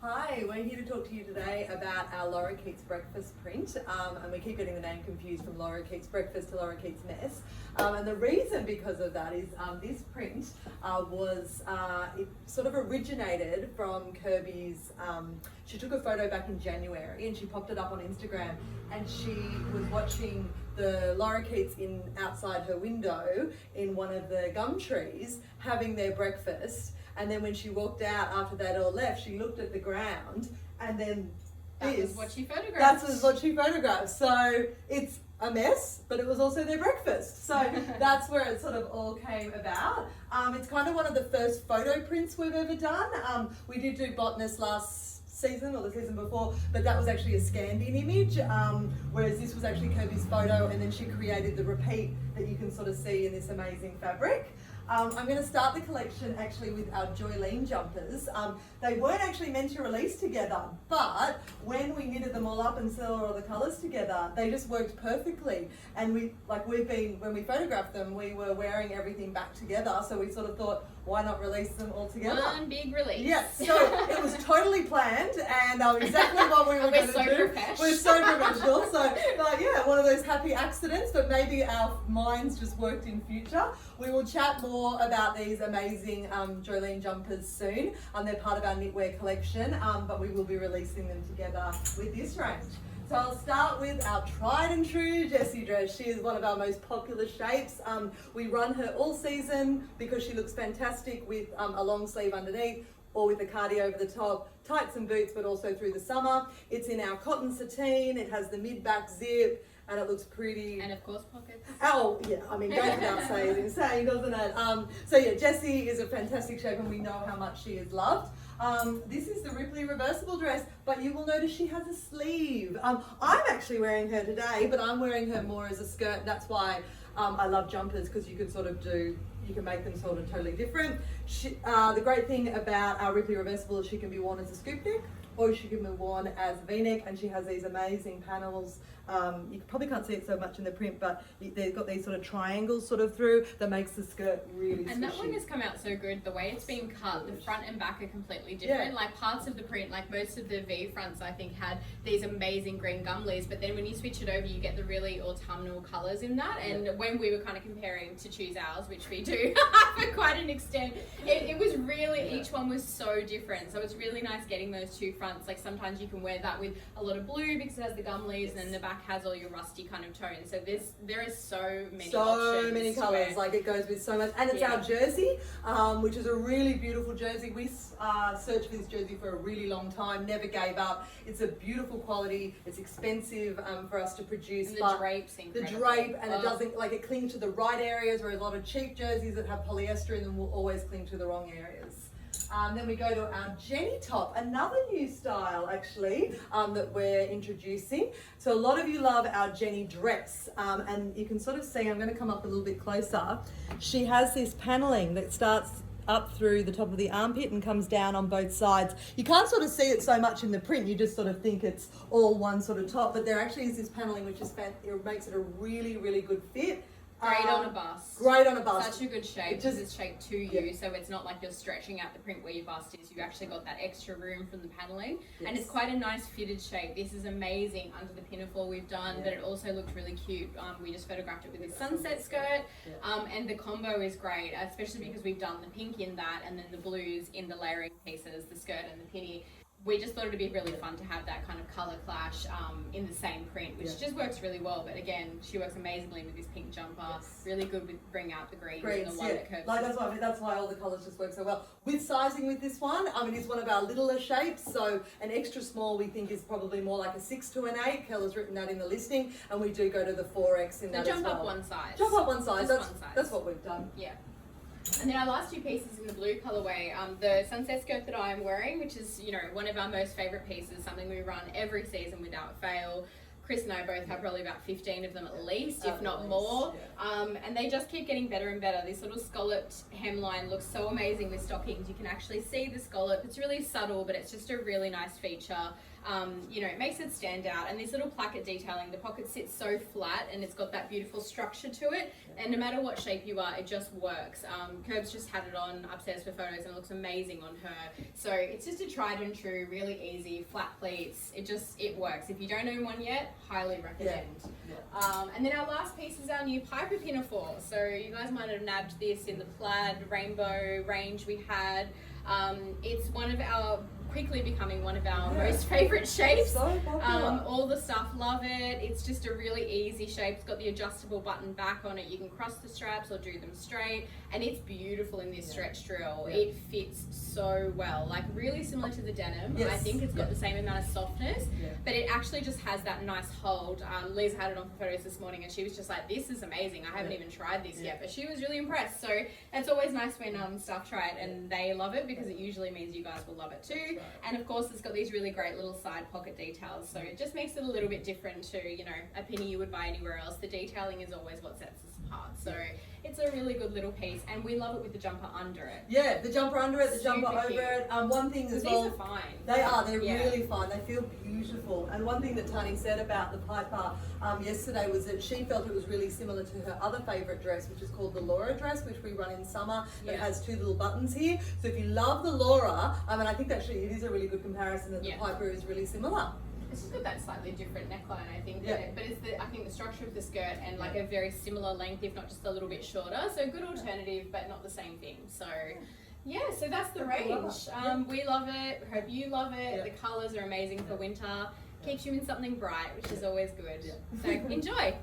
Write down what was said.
Hi, we're here to talk to you today about our Lorikeets Breakfast print, and we keep getting the name confused from Lorikeets Breakfast to Lorikeets Mess. And the reason because of that is this print it sort of originated from Kirby's, she took a photo back in January and she popped it up on Instagram, and she was watching the Lorikeets outside her window in one of the gum trees having their breakfast. And then when she walked out after they'd all left, she looked at the ground, and then that was what she photographed. That was what she photographed. So it's a mess, but it was also their breakfast. So that's where it sort of all came about. It's kind of one of the first photo prints we've ever done. We did do Botanist last season or the season before, but that was actually a scanned-in image, whereas this was actually Kirby's photo, and then she created the repeat that you can sort of see in this amazing fabric. I'm going to start the collection actually with our Joylene jumpers. They weren't actually meant to release together, but when we knitted them all up and saw all the colours together, they just worked perfectly. And when we photographed them, we were wearing everything back together, so we sort of thought, why not release them all together? One big release. Yes, so it was totally planned and exactly what we were going to do. We're so professional. So yeah, one of those happy accidents, but maybe our minds just worked in future. We will chat more about these amazing Joylene jumpers soon. They're part of our knitwear collection, but we will be releasing them together with this range. So I'll start with our tried and true Jessie Dress. She is one of our most popular shapes. We run her all season because she looks fantastic with a long sleeve underneath or with a cardi over the top, tights and boots, but also through the summer. It's in our cotton sateen. It has the mid-back zip, and it looks pretty. And of course pockets. Oh yeah, I mean, goes without saying, it's insane, doesn't it? So yeah, Jessie is a fantastic shape and we know how much she is loved. This is the Ripley Reversible dress, but you will notice she has a sleeve. I'm actually wearing her today, but I'm wearing her more as a skirt. That's why I love jumpers, because you can make them sort of totally different. The great thing about our Ripley Reversible is she can be worn as a scoop neck, or she can be worn as a V-neck, and she has these amazing panels. You probably can't see it so much in the print, but they've got these sort of triangles sort of through that makes the skirt really squishy. And that one has come out so good. The way it's been cut, the front and back are completely different. Yeah. Like parts of the print, like most of the V fronts I think had these amazing green gum leaves, but then when you switch it over you get the really autumnal colours in that. And when we were kind of comparing to choose ours, which we do for quite an extent, it was really, each one was so different. So it's really nice getting those two fronts. Like sometimes you can wear that with a lot of blue because it has the gum leaves, and then the back has all your rusty kind of tones. So there is so many options. So many colours, like it goes with so much. And it's our jersey, which is a really beautiful jersey. We searched for this jersey for a really long time, never gave up. It's a beautiful quality. It's expensive for us to produce. And the drape's incredible. The drape, and it doesn't, it clings to the right areas, whereas a lot of cheap jerseys that have polyester in them will always cling to the wrong areas. Then we go to our Jenny top, another new style actually that we're introducing. So a lot of you love our Jenny dress, and you can sort of see, I'm going to come up a little bit closer. She has this paneling that starts up through the top of the armpit and comes down on both sides. You can't sort of see it so much in the print, you just sort of think it's all one sort of top, but there actually is this paneling which is it makes it a really, really good fit. Great on a bust. Great on a bust. Such a good shape because it's shaped to you, so it's not like you're stretching out the print where your bust is. You actually got that extra room from the paneling, and it's quite a nice fitted shape. This is amazing under the pinafore we've done, but it also looked really cute. We just photographed it with this sunset skirt, and the combo is great, especially because we've done the pink in that, and then the blues in the layering pieces, the skirt and the pinny. We just thought it'd be really fun to have that kind of colour clash in the same print, which just works really well. But again, she works amazingly with this pink jumper. Really good with bring out the greens and the white curves. That's why all the colours just work so well. With sizing with this one, it is one of our littler shapes, so an extra small we think is probably more like a 6 to an 8. Keller's written that in the listing, and we do go to the 4X in that as well. Jump up one size. Jump up one size. Just one size. That's what we've done. Yeah. And then our last two pieces in the blue colourway, the sunset skirt that I'm wearing, which is, one of our most favourite pieces, something we run every season without fail. Chris and I both have probably about 15 of them at least, if not more. And they just keep getting better and better. This little scalloped hemline looks so amazing with stockings. You can actually see the scallop. It's really subtle, but it's just a really nice feature. you know, it makes it stand out. And this little placket detailing, the pocket sits so flat and it's got that beautiful structure to it. And no matter what shape you are, it just works. Curb's just had it on upstairs for photos and it looks amazing on her. So it's just a tried and true, really easy, flat pleats. It works. If you don't own one yet, highly recommend. And then our last piece is our new Piper pinafore. So you guys might have nabbed this in the plaid rainbow range we had. It's quickly becoming one of our most favorite shapes. So popular. All the staff love it. It's just a really easy shape. It's got the adjustable button back on it. You can cross the straps or do them straight, and it's beautiful in this stretch drill. It fits so well, like really similar to the denim. I think it's got the same amount of softness, but it actually just has that nice hold. Liz had it on for photos this morning and she was just like, this is amazing. I haven't even tried this yet, but she was really impressed. So it's always nice when staff try it and they love it, because it usually means you guys will love it too. And of course, it's got these really great little side pocket details, so it just makes it a little bit different to, you know, a pinny you would buy anywhere else. The detailing is always what sets us apart. So it's a really good little piece, and we love it with the jumper under it. Yeah, the jumper under it, the jumper over it. One thing as well. These are fine. They are. They're really fine. They feel beautiful. And one thing that Tani said about the Piper yesterday was that she felt it was really similar to her other favourite dress, which is called the Laura dress, which we run in summer. It has two little buttons here. So if you love the Laura, and I think actually it is a really good comparison that the Piper is really similar. It's just got that slightly different neckline, I think. But it's I think the structure of the skirt and like a very similar length, if not just a little bit shorter. So good alternative, but not the same thing. So so that's the range. We love it. Hope you love it. The colours are amazing for winter. Keeps you in something bright, which is always good. So enjoy.